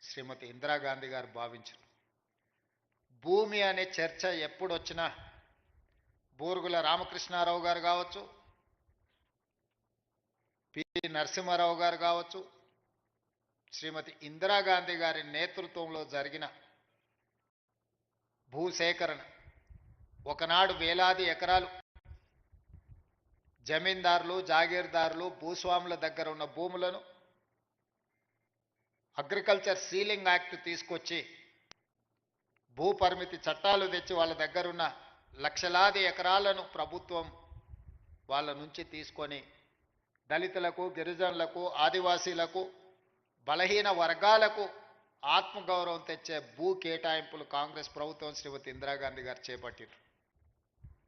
శ్రీమతి ఇందిరాగాంధీ గారు భావించారు. భూమి అనే చర్చ ఎప్పుడు వచ్చినా బూరుగుల రామకృష్ణారావు గారు కావచ్చు, పి నరసింహారావు గారు కావచ్చు, శ్రీమతి ఇందిరాగాంధీ గారి నేతృత్వంలో జరిగిన భూసేకరణ ఒకనాడు వేలాది ఎకరాలు జమీందారులు, జాగీర్దారులు, భూస్వాముల దగ్గర ఉన్న భూములను అగ్రికల్చర్ సీలింగ్ యాక్ట్ తీసుకొచ్చి భూ పరిమితి చట్టాలు తెచ్చి వాళ్ళ దగ్గరున్న లక్షలాది ఎకరాలను ప్రభుత్వం వాళ్ళ నుంచి తీసుకొని దళితులకు, గిరిజనులకు, ఆదివాసీలకు, బలహీన వర్గాలకు ఆత్మగౌరవం తెచ్చే భూ కేటాయింపులు కాంగ్రెస్ ప్రభుత్వం శ్రీమతి ఇందిరాగాంధీ గారు చేపట్టారు.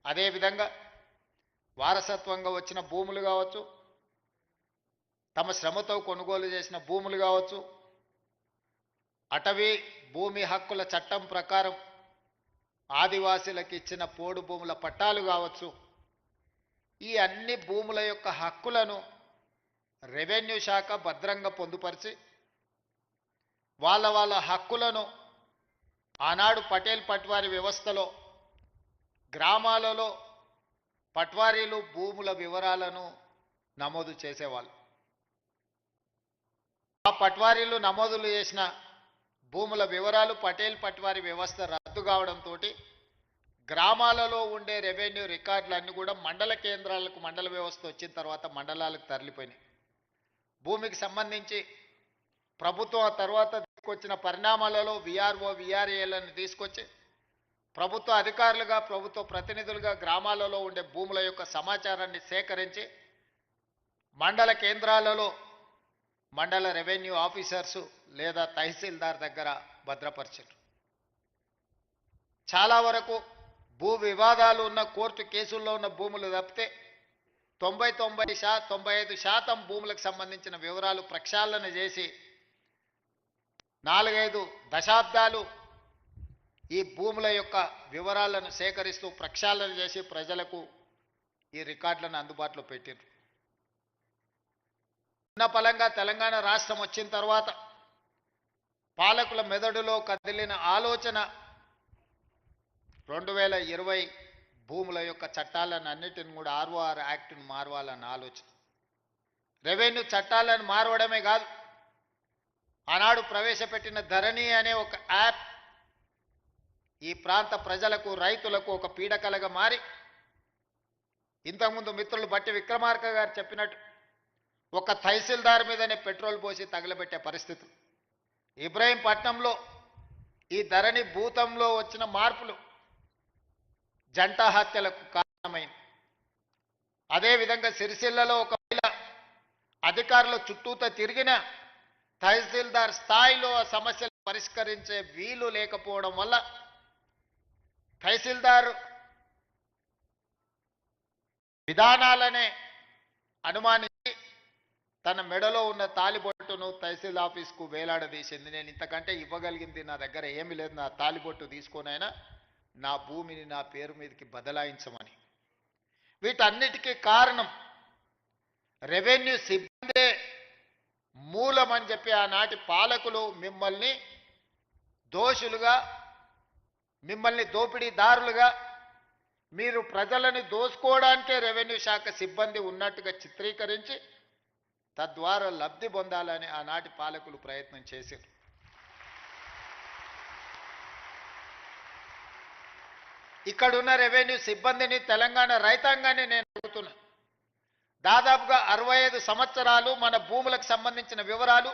అదేవిధంగా వారసత్వంగా వచ్చిన భూములు కావచ్చు, తమ శ్రమతో కొనుగోలు చేసిన భూములు కావచ్చు, అటవీ భూమి హక్కుల చట్టం ప్రకారం ఆదివాసీలకు ఇచ్చిన పోడు భూముల పట్టాలు కావచ్చు, ఈ అన్ని భూముల యొక్క హక్కులను రెవెన్యూ శాఖ భద్రంగా పొందుపరిచి వాళ్ళ హక్కులను ఆనాడు పటేల్ పట్వారీ వ్యవస్థలో గ్రామాలలో పట్వారీలు భూముల వివరాలను నమోదు చేసేవాళ్ళు. ఆ పట్వారీలు నమోదులు చేసిన భూముల వివరాలు పటేల్ పట్వారీ వ్యవస్థ రద్దు కావడంతో గ్రామాలలో ఉండే రెవెన్యూ రికార్డులన్నీ కూడా మండల కేంద్రాలకు మండల వ్యవస్థ వచ్చిన తర్వాత మండలాలకు తరలిపోయినాయి. భూమికి సంబంధించి ప్రభుత్వం ఆ తర్వాత తీసుకొచ్చిన పరిణామాలలో విఆర్ఓ, విఆర్ఏలను తీసుకొచ్చి ప్రభుత్వ అధికారులుగా, ప్రభుత్వ ప్రతినిధులుగా గ్రామాలలో ఉండే భూముల యొక్క సమాచారాన్ని సేకరించి మండల కేంద్రాలలో మండల రెవెన్యూ ఆఫీసర్సు లేదా తహసీల్దార్ దగ్గర భద్రపరిచారు. చాలా వరకు భూ వివాదాలు ఉన్న కోర్టు కేసుల్లో ఉన్న భూములు తప్పితే 95% భూములకు సంబంధించిన వివరాలు ప్రక్షాళన చేసి 4-5 దశాబ్దాలు ఈ భూముల యొక్క వివరాలను సేకరిస్తూ ప్రక్షాళన చేసి ప్రజలకు ఈ రికార్డులను అందుబాటులో పెట్టారు. ఉన్న పలంగా తెలంగాణ రాష్ట్రం వచ్చిన తర్వాత పాలకుల మెదడులో కదిలిన ఆలోచన 2020 భూముల యొక్క చట్టాలను అన్నిటిని కూడా ROR యాక్ట్ను మారవాలన్న ఆలోచన. రెవెన్యూ చట్టాలను మారవడమే కాదు, ఆనాడు ప్రవేశపెట్టిన ధరణి అనే ఒక యాప్ ఈ ప్రాంత ప్రజలకు, రైతులకు ఒక పీడకలగా మారి ఇంతకుముందు మిత్రులు బట్టి విక్రమార్క గారు చెప్పినట్టు ఒక తహసీల్దార్ మీదనే పెట్రోల్ పోసి తగలబెట్టే పరిస్థితి. ఇబ్రహీంపట్నంలో ఈ ధరణి భూతంలో వచ్చిన మార్పులు జంట హత్యలకు కారణమైంది. అదేవిధంగా సిరిసిల్లలో ఒకవేళ అధికారుల చుట్టూతో తిరిగిన తహసీల్దార్ స్థాయిలో ఆ సమస్యలు పరిష్కరించే వీలు లేకపోవడం వల్ల తహసీల్దార్ విధానాలనే అనుమానించి తన మెడలో ఉన్న తాలిబొట్టును తహసీల్ ఆఫీస్కు వేలాడదీసింది. నేను ఇంతకంటే ఇవ్వగలిగింది నా దగ్గర ఏమీ లేదు, నా తాలిబొట్టు తీసుకొనైనా నా భూమిని నా పేరు మీదకి బదలాయించమని. వీటన్నిటికీ కారణం రెవెన్యూ సిబ్బందే మూలమని చెప్పి ఆనాటి పాలకులు మిమ్మల్ని దోషులుగా, మిమ్మల్ని దోపిడీదారులుగా, మీరు ప్రజలని దోసుకోవడానికే రెవెన్యూ శాఖ సిబ్బంది ఉన్నట్టుగా చిత్రీకరించి తద్వారా లబ్ధి పొందాలని ఆనాటి పాలకులు ప్రయత్నం చేశారు. ఇక్కడున్న రెవెన్యూ సిబ్బందిని, తెలంగాణ రైతాంగాన్ని నేను అడుగుతున్నా. దాదాపుగా 65 సంవత్సరాలు మన భూములకు సంబంధించిన వివరాలు,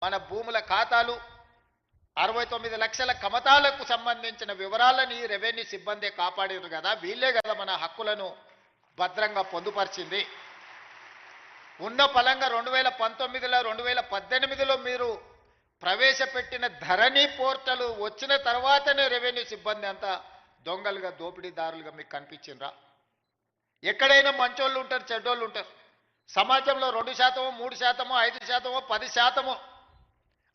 మన భూముల ఖాతాలు, 69 లక్షల కమతాలకు సంబంధించిన వివరాలని రెవెన్యూ సిబ్బందే కాపాడారు కదా. వీళ్ళే కదా మన హక్కులను భద్రంగా పొందుపరిచింది. ఉన్న పలంగా 2019లో 2018లో మీరు ప్రవేశపెట్టిన ధరణి పోర్టల్ వచ్చిన తర్వాతనే రెవెన్యూ సిబ్బంది అంతా దొంగలుగా, దోపిడీదారులుగా మీకు కనిపించిండ్రా? ఎక్కడైనా మంచోళ్ళు ఉంటారు, చెడ్డోళ్ళు ఉంటారు. సమాజంలో 2%, 3%, 5%, 10%,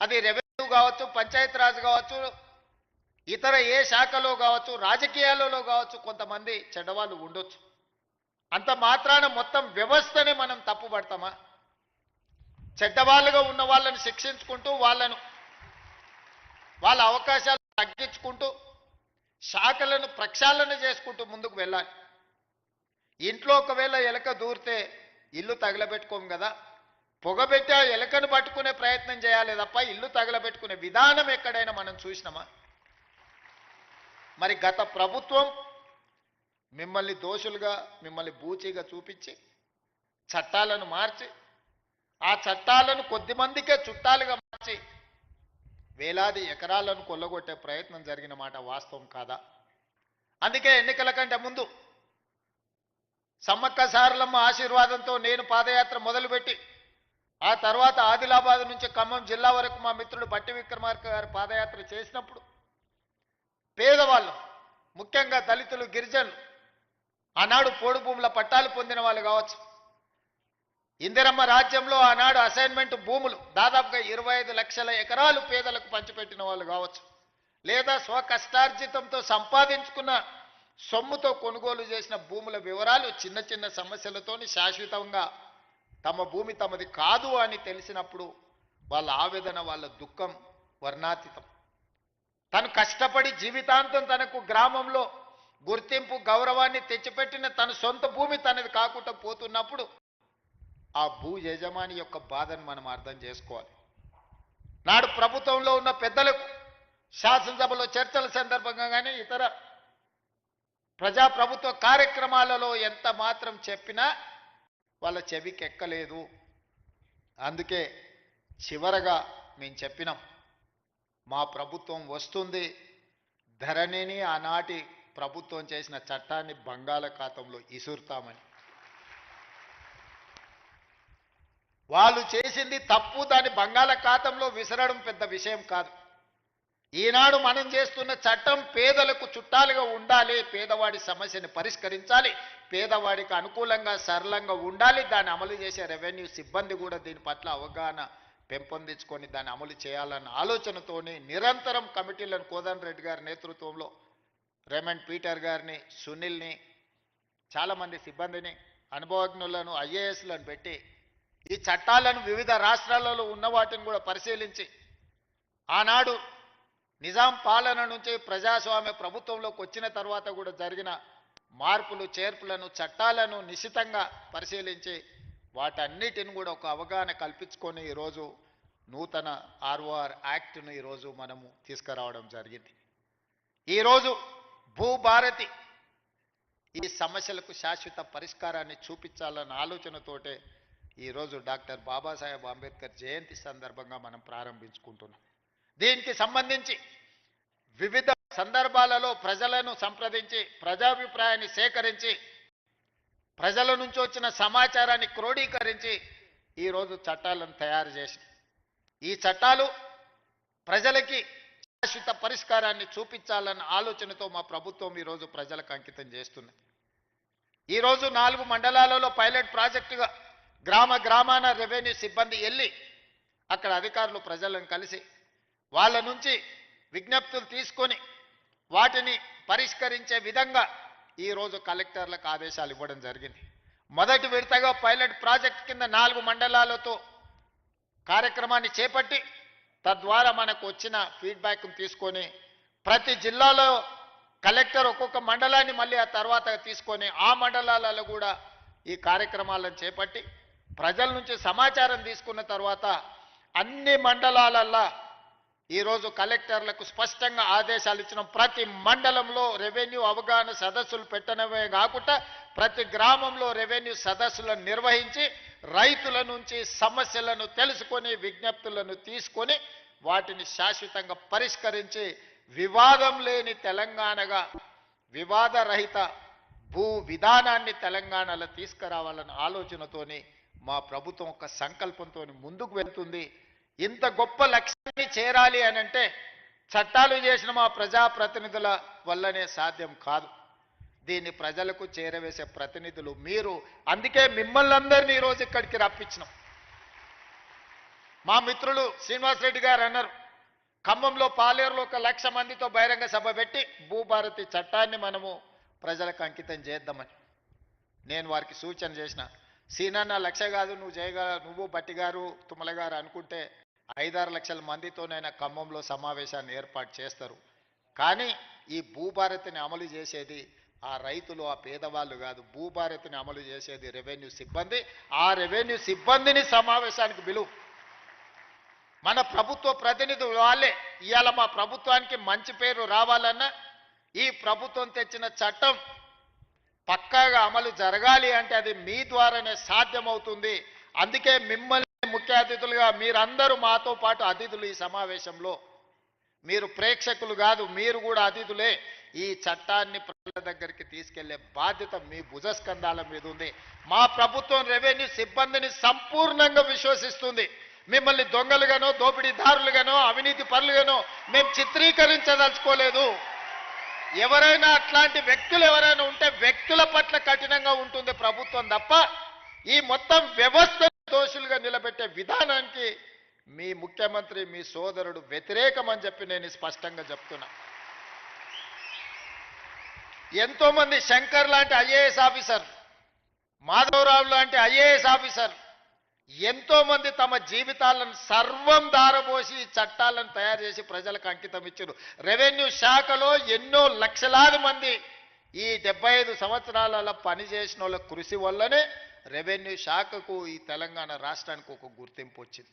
అది రెవెన్యూ కావచ్చు, పంచాయతీరాజ్ కావచ్చు, ఇతర ఏ శాఖలో కావచ్చు, రాజకీయాలలో కావచ్చు, కొంతమంది చెడ్డవాళ్ళు ఉండొచ్చు. అంత మాత్రాన మొత్తం వ్యవస్థనే మనం తప్పుపడతామా? చెడ్డవాళ్ళుగా ఉన్న వాళ్ళని శిక్షించుకుంటూ వాళ్ళను వాళ్ళ అవకాశాలు తగ్గించుకుంటూ శాఖలను ప్రక్షాళన చేసుకుంటూ ముందుకు వెళ్ళాలి. ఇంట్లో ఒకవేళ ఎలక దూరితే ఇల్లు తగలబెట్టుకోము కదా, పొగబెట్టి ఆ ఎలకను పట్టుకునే ప్రయత్నం చేయాలి తప్ప ఇల్లు తగలబెట్టుకునే విధానం ఎక్కడైనా మనం చూసినామా? మరి గత ప్రభుత్వం మిమ్మల్ని దోషులుగా, మిమ్మల్ని బూచీగా చూపించి చట్టాలను మార్చి, ఆ చట్టాలను కొద్దిమందికే చుట్టాలుగా మార్చి వేలాది ఎకరాలను కొల్లగొట్టే ప్రయత్నం జరిగిన మాట వాస్తవం కాదా? అందుకే ఎన్నికల కంటే ముందు సమ్మక్క సారలమ్మ ఆశీర్వాదంతో నేను పాదయాత్ర మొదలుపెట్టి ఆ తర్వాత ఆదిలాబాద్ నుంచి ఖమ్మం జిల్లా వరకు మా మిత్రుడు బట్టి విక్రమార్క గారు పాదయాత్ర చేసినప్పుడు పేదవాళ్ళు, ముఖ్యంగా దళితులు, గిరిజనులు, ఆనాడు పోడు భూముల పట్టాలు పొందిన వాళ్ళు కావచ్చు, ఇందిరమ్మ రాజ్యంలో ఆనాడు అసైన్మెంట్ భూములు దాదాపుగా 25 లక్షల ఎకరాలు పేదలకు పంచిపెట్టిన వాళ్ళు కావచ్చు, లేదా స్వకష్టార్జితంతో సంపాదించుకున్న సొమ్ముతో కొనుగోలు చేసిన భూముల వివరాలు చిన్న చిన్న సమస్యలతోని శాశ్వతంగా తమ భూమి తమది కాదు అని తెలిసినప్పుడు వాళ్ళ ఆవేదన, వాళ్ళ దుఃఖం వర్ణాతీతం. తను కష్టపడి జీవితాంతం తనకు గ్రామంలో గుర్తింపు, గౌరవాన్ని తెచ్చిపెట్టిన తన సొంత భూమి తనది కాకుండా పోతున్నప్పుడు ఆ భూ యజమాని యొక్క బాధను మనం అర్థం చేసుకోవాలి. నాడు ప్రభుత్వంలో ఉన్న పెద్దలకు శాసనసభలో చర్చల సందర్భంగా కానీ ఇతర ప్రజాప్రభుత్వ కార్యక్రమాలలో ఎంత మాత్రం చెప్పినా వాళ్ళ చెవికి ఎక్కలేదు. అందుకే చివరగా మేము చెప్పినాం, మా ప్రభుత్వం వస్తుంది, ధరణిని ఆనాటి ప్రభుత్వం చేసిన చట్టాన్ని బంగాళాఖాతంలో ఇసురుతామని. వాళ్ళు చేసింది తప్పు, దాన్ని బంగాళాఖాతంలో విసరడం పెద్ద విషయం కాదు. ఈనాడు మనం చేస్తున్న చట్టం పేదలకు చుట్టాలుగా ఉండాలి, పేదవాడి సమస్యని పరిష్కరించాలి, పేదవాడికి అనుకూలంగా సరళంగా ఉండాలి. దాన్ని అమలు చేసే రెవెన్యూ సిబ్బంది కూడా దీని పట్ల అవగాహన పెంపొందించుకొని దాన్ని అమలు చేయాలన్న ఆలోచనతోనే నిరంతరం కమిటీలను కోదండరెడ్డి గారి నేతృత్వంలో రేమండ్ పీటర్ గారిని, సునీల్ని, చాలామంది సిబ్బందిని, అనుభవజ్ఞులను, ఐఏఎస్లను పెట్టి ఈ చట్టాలను వివిధ రాష్ట్రాలలో ఉన్న వాటిని కూడా పరిశీలించి ఆనాడు నిజాం పాలన నుంచి ప్రజాస్వామ్య ప్రభుత్వంలోకి వచ్చిన తర్వాత కూడా జరిగిన మార్పులు, చేర్పులను, చట్టాలను నిశితంగా పరిశీలించి వాటన్నిటిని కూడా ఒక అవగాహన కల్పించుకొని ఈరోజు నూతన ఆర్ఓఆర్ యాక్ట్ను ఈరోజు మనము తీసుకురావడం జరిగింది. ఈరోజు భూభారతి ఈ సమస్యలకు శాశ్వత పరిష్కారాన్ని చూపించాలన్న ఆలోచనతోటే ఈరోజు డాక్టర్ బాబాసాహెబ్ అంబేద్కర్ జయంతి సందర్భంగా మనం ప్రారంభించుకుంటున్నాం. దీనికి సంబంధించి వివిధ సందర్భాలలో ప్రజలను సంప్రదించి ప్రజాభిప్రాయాన్ని సేకరించి ప్రజల నుంచి వచ్చిన సమాచారాన్ని క్రోడీకరించి ఈరోజు చట్టాలను తయారు చేసి ఈ చట్టాలు ప్రజలకి శాశ్వత పరిష్కారాన్ని చూపించాలన్న ఆలోచనతో మా ప్రభుత్వం ఈరోజు ప్రజలకు అంకితం చేస్తున్నది. ఈరోజు 4 మండలాలలో పైలట్ ప్రాజెక్టుగా గ్రామాన రెవెన్యూ సిబ్బంది వెళ్ళి అక్కడ అధికారులు ప్రజలను కలిసి వాళ్ళ నుంచి విజ్ఞప్తులు తీసుకొని వాటిని పరిష్కరించే విధంగా ఈరోజు కలెక్టర్లకు ఆదేశాలు ఇవ్వడం జరిగింది. మొదటి విడతగా పైలట్ ప్రాజెక్ట్ కింద 4 మండలాలతో కార్యక్రమాన్ని చేపట్టి తద్వారా మనకు వచ్చిన ఫీడ్బ్యాక్ను తీసుకొని ప్రతి జిల్లాలో కలెక్టర్ ఒక్కొక్క మండలాన్ని మళ్ళీ ఆ తర్వాత తీసుకొని ఆ మండలాలలో కూడా ఈ కార్యక్రమాలను చేపట్టి ప్రజల నుంచి సమాచారం తీసుకున్న తర్వాత అన్ని మండలాలల్లో ఈరోజు కలెక్టర్లకు స్పష్టంగా ఆదేశాలు ఇచ్చిన ప్రతి మండలంలో రెవెన్యూ అవగాహన సదస్సులు పెట్టడమే కాకుండా ప్రతి గ్రామంలో రెవెన్యూ సదస్సులను నిర్వహించి రైతుల నుంచి సమస్యలను తెలుసుకొని విజ్ఞప్తులను తీసుకొని వాటిని శాశ్వతంగా పరిష్కరించి వివాదం లేని తెలంగాణగా, వివాదరహిత భూ విధానాన్ని తెలంగాణలో తీసుకురావాలన్న ఆలోచనతోని మా ప్రభుత్వం ఒక సంకల్పంతో ముందుకు వెళ్తుంది. ఇంత గొప్ప లక్ష్యాన్ని చేరాలి అని అంటే చట్టాలు చేసిన మా ప్రజాప్రతినిధుల వల్లనే సాధ్యం కాదు. దీన్ని ప్రజలకు చేరవేసే ప్రతినిధులు మీరు. అందుకే మిమ్మల్ని అందరినీ ఈరోజు ఇక్కడికి రప్పించినాం. మా మిత్రులు శ్రీనివాసరెడ్డి గారు అన్నారు, ఖమ్మంలో పాలేరులో 1,00,000 మందితో బహిరంగ సభ పెట్టి భూభారతి చట్టాన్ని మనము ప్రజలకు అంకితం చేద్దామని నేను వారికి సూచన చేసిన. సీనన్న 1,00,000 కాదు, నువ్వు బట్టి గారు, తుమ్మల గారు అనుకుంటే 5-6 లక్షల మందితోనైనా ఖమ్మంలో సమావేశాన్ని ఏర్పాటు చేస్తారు. కానీ ఈ భూభారతిని అమలు చేసేది ఆ రైతులు, ఆ పేదవాళ్ళు కాదు. భూభారతిని అమలు చేసేది రెవెన్యూ సిబ్బంది. ఆ రెవెన్యూ సిబ్బందిని సమావేశానికి పిలువు. మన ప్రభుత్వ ప్రతినిధులు వాళ్ళే. ఇవాళ మా ప్రభుత్వానికి మంచి పేరు రావాలన్నా ఈ ప్రభుత్వం తెచ్చిన చట్టం పక్కాగా అమలు జరగాలి అంటే అది మీ ద్వారానే సాధ్యమవుతుంది. అందుకే మిమ్మల్ని ముఖ్య అతిథులుగా మీరందరూ మాతో పాటు అతిథులు. ఈ సమావేశంలో మీరు ప్రేక్షకులు కాదు, మీరు కూడా అతిథులే. ఈ చట్టాన్ని ప్రజల దగ్గరికి తీసుకెళ్లే బాధ్యత మీ భుజస్కంధాల మీద ఉంది. మా ప్రభుత్వం రెవెన్యూ సిబ్బందిని సంపూర్ణంగా విశ్వసిస్తుంది. మిమ్మల్ని దొంగలుగానో, దోపిడీదారులుగానో, అవినీతి పరులుగానో మేము చిత్రీకరించదలుచుకోలేదు. ఎవరైనా అట్లాంటి వ్యక్తులు ఎవరైనా ఉంటే వ్యక్తుల పట్ల కఠినంగా ఉంటుంది ప్రభుత్వం తప్ప ఈ మొత్తం వ్యవస్థ దోషులుగా నిలబెట్టే విధానానికి మీ ముఖ్యమంత్రి, మీ సోదరుడు వ్యతిరేకమని చెప్పి నేను స్పష్టంగా చెప్తున్నా. ఎంతో మంది శంకర్ లాంటి ఐఏఎస్ ఆఫీసర్, మాధవరావు లాంటి ఐఏఎస్ ఆఫీసర్ ఎంతో మంది తమ జీవితాలను సర్వం దారబోసి చట్టాలను తయారు చేసి ప్రజలకు అంకితం ఇచ్చారు. రెవెన్యూ శాఖలో ఎన్నో లక్షలాది మంది ఈ 75 సంవత్సరాల పనిచేసిన వాళ్ళ కృషి వల్లనే రెవెన్యూ శాఖకు ఈ తెలంగాణ రాష్ట్రానికి ఒక గుర్తింపు వచ్చింది.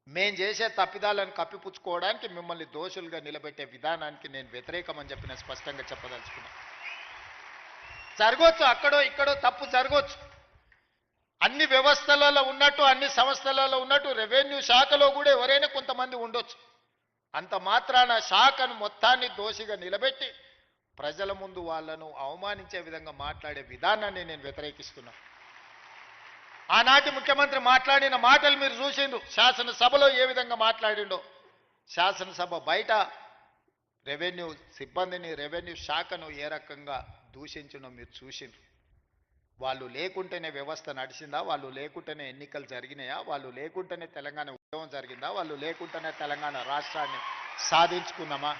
మేం చేసే తప్పిదాలను కప్పిపుచ్చుకోవడానికి మిమ్మల్ని దోషులుగా నిలబెట్టే విధానానికి నేను వ్యతిరేకమని చెప్పి నేను స్పష్టంగా చెప్పదలుచుకున్నాను. జరగవచ్చు, అక్కడో ఇక్కడో తప్పు జరగవచ్చు. అన్ని వ్యవస్థలలో ఉన్నట్టు, అన్ని సంస్థలలో ఉన్నట్టు రెవెన్యూ శాఖలో కూడా ఎవరైనా కొంతమంది ఉండొచ్చు. అంత మాత్రాన శాఖను మొత్తాన్ని దోషిగా నిలబెట్టి ప్రజల ముందు వాళ్ళను అవమానించే విధంగా మాట్లాడే విధానాన్ని నేను వ్యతిరేకిస్తున్నా. ఆనాటి ముఖ్యమంత్రి మాట్లాడిన మాటలు మీరు చూసిండ్రు. శాసనసభలో ఏ విధంగా మాట్లాడిండో, శాసనసభ బయట రెవెన్యూ సిబ్బందిని, రెవెన్యూ శాఖను ఏ రకంగా దూషించడో మీరు చూసిండ్రు. వాళ్ళు లేకుంటేనే వ్యవస్థ నడిచిందా? వాళ్ళు లేకుంటేనే ఎన్నికలు జరిగినాయా? వాళ్ళు లేకుంటేనే తెలంగాణ ఉద్యమం జరిగిందా? వాళ్ళు లేకుంటేనే తెలంగాణ రాష్ట్రాన్ని సాధించుకున్నామా?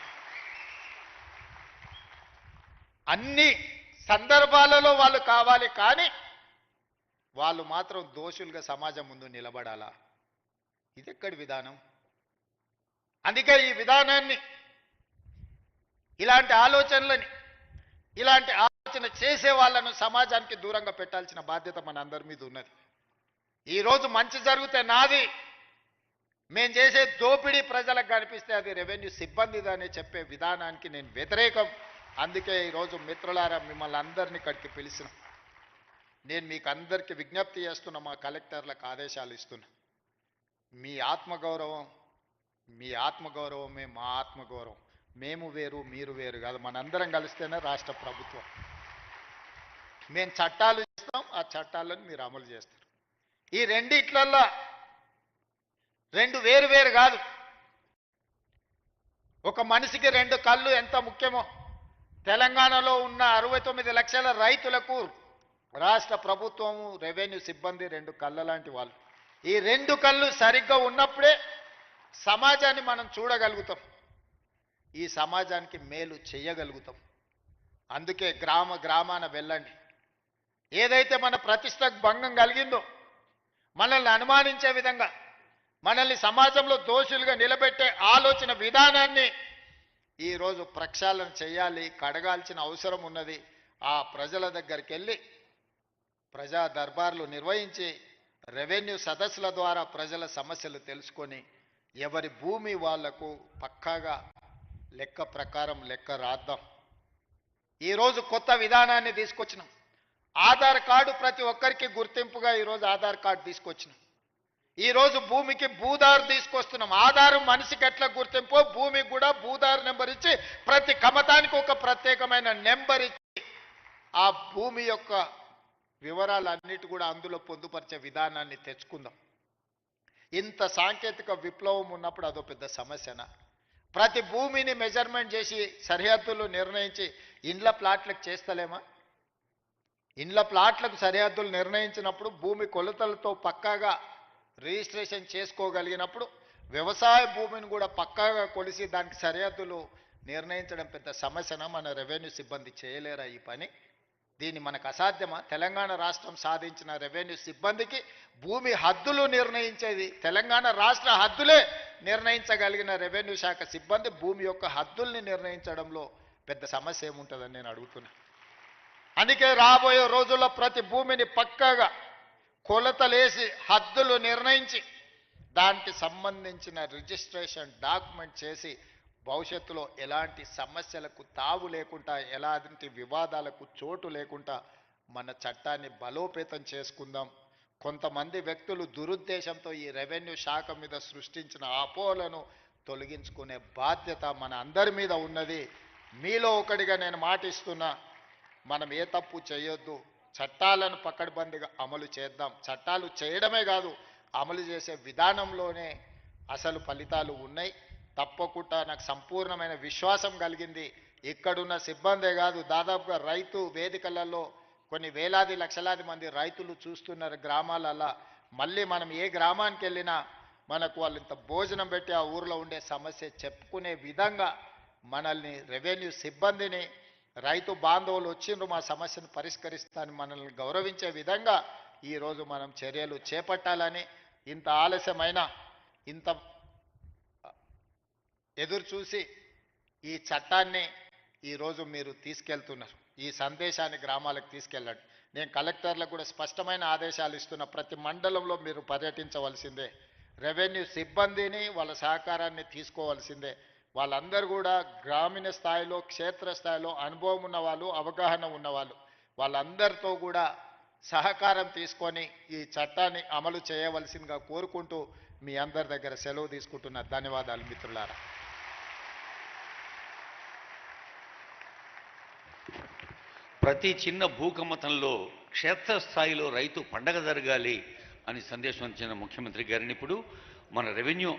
అన్ని సందర్భాలలో వాళ్ళు కావాలి, కానీ వాళ్ళు మాత్రం దోషులుగా సమాజం ముందు నిలబడాలా? ఇది ఎక్కడి విధానం? అందుకే ఈ విధానాన్ని, ఇలాంటి ఆలోచనలని, ఇలాంటి ఆలోచన చేసే వాళ్ళను సమాజానికి దూరంగా పెట్టాల్సిన బాధ్యత మన అందరి మీద ఉన్నది. ఈరోజు మంచి జరిగితే నాది, మేం చేసే దోపిడీ ప్రజలకు కనిపిస్తే అది రెవెన్యూ సిబ్బందిదని చెప్పే విధానానికి నేను వ్యతిరేకం. అందుకే ఈరోజు మిత్రులారా మిమ్మల్ని అందరినీ ఇక్కడికి పిలిచిన నేను మీకు అందరికీ విజ్ఞప్తి చేస్తున్నా, మా కలెక్టర్లకు ఆదేశాలు ఇస్తున్నా. మీ ఆత్మగౌరవమే మా ఆత్మగౌరవం. మేము వేరు, మీరు వేరు కాదు. మనందరం కలిస్తేనే రాష్ట్ర ప్రభుత్వం. మేము చట్టాలు చేస్తాం, ఆ చట్టాలను మీరు అమలు చేస్తారు. ఈ రెండిట్లల్లో రెండు వేరు వేరు కాదు. ఒక మనిషికి 2 కళ్ళు ఎంత ముఖ్యమో తెలంగాణలో ఉన్న 69 లక్షల రైతులకు రాష్ట్ర ప్రభుత్వము, రెవెన్యూ సిబ్బంది 2 కళ్ళ లాంటి వాళ్ళు. ఈ 2 కళ్ళు సరిగ్గా ఉన్నప్పుడే సమాజాన్ని మనం చూడగలుగుతాం, ఈ సమాజానికి మేలు చేయగలుగుతాం. అందుకే గ్రామాన వెళ్ళండి. ఏదైతే మన ప్రతిష్టకు భంగం కలిగిందో, మనల్ని అనుమానించే విధంగా, మనల్ని సమాజంలో దోషులుగా నిలబెట్టే ఆలోచన విధానాన్ని ఈరోజు ప్రక్షాళన చేయాలి, కడగాల్సిన అవసరం ఉన్నది. ఆ ప్రజల దగ్గరికి వెళ్ళి ప్రజా దర్బార్లు నిర్వహించి రెవెన్యూ సదస్సుల ద్వారా ప్రజల సమస్యలు తెలుసుకొని ఎవరి భూమి వాళ్లకు పక్కాగా లెక్క ప్రకారం లెక్క రాద్దాం. ఈరోజు కొత్త విధానాన్ని తీసుకొచ్చినాం. ఆధార్ కార్డు ప్రతి ఒక్కరికి గుర్తింపుగా ఈరోజు ఆధార్ కార్డు తీసుకొచ్చినాం. ఈరోజు భూమికి భూదారు తీసుకొస్తున్నాం. ఆధారు మనిషికి ఎట్లా గుర్తింపో భూమికి కూడా భూదారు నెంబర్ ఇచ్చి ప్రతి కమతానికి ఒక ప్రత్యేకమైన నెంబర్ ఇచ్చి ఆ భూమి యొక్క వివరాలన్నిటి కూడా అందులో పొందుపరిచే విధానాన్ని తెచ్చుకుందాం. ఇంత సాంకేతిక విప్లవం ఉన్నప్పుడు అదో పెద్ద సమస్యనా? ప్రతి భూమిని మెజర్మెంట్ చేసి సరిహద్దులు నిర్ణయించి ఇండ్ల ప్లాట్లకు చేస్తలేమా? ఇండ్ల ప్లాట్లకు సరిహద్దులు నిర్ణయించినప్పుడు భూమి కొలతలతో పక్కాగా రిజిస్ట్రేషన్ చేసుకోగలిగినప్పుడు వ్యవసాయ భూమిని కూడా పక్కాగా కొలిసి దానికి సరిహద్దులు నిర్ణయించడం పెద్ద సమస్యనా? మన రెవెన్యూ సిబ్బంది చేయలేరా ఈ పని? దీన్ని మనకు అసాధ్యమా? తెలంగాణ రాష్ట్రం సాధించిన రెవెన్యూ సిబ్బందికి భూమి హద్దులు నిర్ణయించేది, తెలంగాణ రాష్ట్ర హద్దులే నిర్ణయించగలిగిన రెవెన్యూ శాఖ సిబ్బంది భూమి యొక్క హద్దుల్ని నిర్ణయించడంలో పెద్ద సమస్య ఏముంటుందని నేను అడుగుతున్నా. అందుకే రాబోయే రోజుల్లో ప్రతి భూమిని పక్కాగా కొలతలేసి హద్దులు నిర్ణయించి దానికి సంబంధించిన రిజిస్ట్రేషన్ డాక్యుమెంట్ చేసి భవిష్యత్తులో ఎలాంటి సమస్యలకు తావు లేకుండా ఎలాంటి వివాదాలకు చోటు లేకుండా మన చట్టాన్ని బలోపేతం చేసుకుందాం. కొంతమంది వ్యక్తులు దురుద్దేశంతో ఈ రెవెన్యూ శాఖ మీద సృష్టించిన అపోహలను తొలగించుకునే బాధ్యత మన అందరి మీద ఉన్నది. మీలో ఒకటిగా నేను మాటిస్తున్నా, మనం ఏ తప్పు చేయొద్దు, చట్టాలను పకడ్బందీగా అమలు చేద్దాం. చట్టాలు చేయడమే కాదు, అమలు చేసే విధానంలోనే అసలు ఫలితాలు ఉన్నాయి. తప్పకుండా నాకు సంపూర్ణమైన విశ్వాసం కలిగింది. ఇక్కడున్న సిబ్బందే కాదు, దాదాపుగా రైతు వేదికలలో కొన్ని వేలాది లక్షలాది మంది రైతులు చూస్తున్నారు గ్రామాలలో. మళ్ళీ మనం ఏ గ్రామానికి వెళ్ళినా మనకు వాళ్ళు ఇంత భోజనం పెట్టి ఆ ఊరిలో ఉండే సమస్య చెప్పుకునే విధంగా మనల్ని రెవెన్యూ సిబ్బందిని రైతు బాంధవులు వచ్చిండ్రు మా సమస్యను పరిష్కరిస్తానని మనల్ని గౌరవించే విధంగా ఈరోజు మనం చర్యలు చేపట్టాలని, ఇంత ఆలస్యమైన ఇంత ఎదురు చూసి ఈ చట్టాన్ని ఈరోజు మీరు తీసుకెళ్తున్నారు. ఈ సందేశాన్ని గ్రామాలకు తీసుకెళ్ళండి. నేను కలెక్టర్లకు కూడా స్పష్టమైన ఆదేశాలు ఇస్తున్న, ప్రతి మండలంలో మీరు పర్యటించవలసిందే. రెవెన్యూ సిబ్బందిని వాళ్ళ సహకారాన్ని తీసుకోవాల్సిందే. వాళ్ళందరూ కూడా గ్రామీణ స్థాయిలో క్షేత్రస్థాయిలో అనుభవం ఉన్నవాళ్ళు, అవగాహన ఉన్నవాళ్ళు, వాళ్ళందరితో కూడా సహకారం తీసుకొని ఈ చట్టాన్ని అమలు చేయవలసిందిగా కోరుకుంటూ మీ అందరి దగ్గర సెలవు తీసుకుంటున్న. ధన్యవాదాలు మిత్రులారా. ప్రతి చిన్న భూకమ్మతంలో క్షేత్రస్థాయిలో రైతు పండగ జరగాలి అని సందేశం ఇచ్చిన ముఖ్యమంత్రి గారిని ఇప్పుడు మన రెవెన్యూ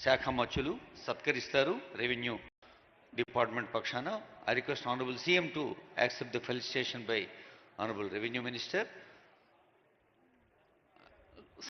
శాఖ మంత్రులు సత్కరిస్తారు. రెవెన్యూ డిపార్ట్మెంట్ పక్షాన I request honourable CM to accept the felicitation by honourable revenue minister.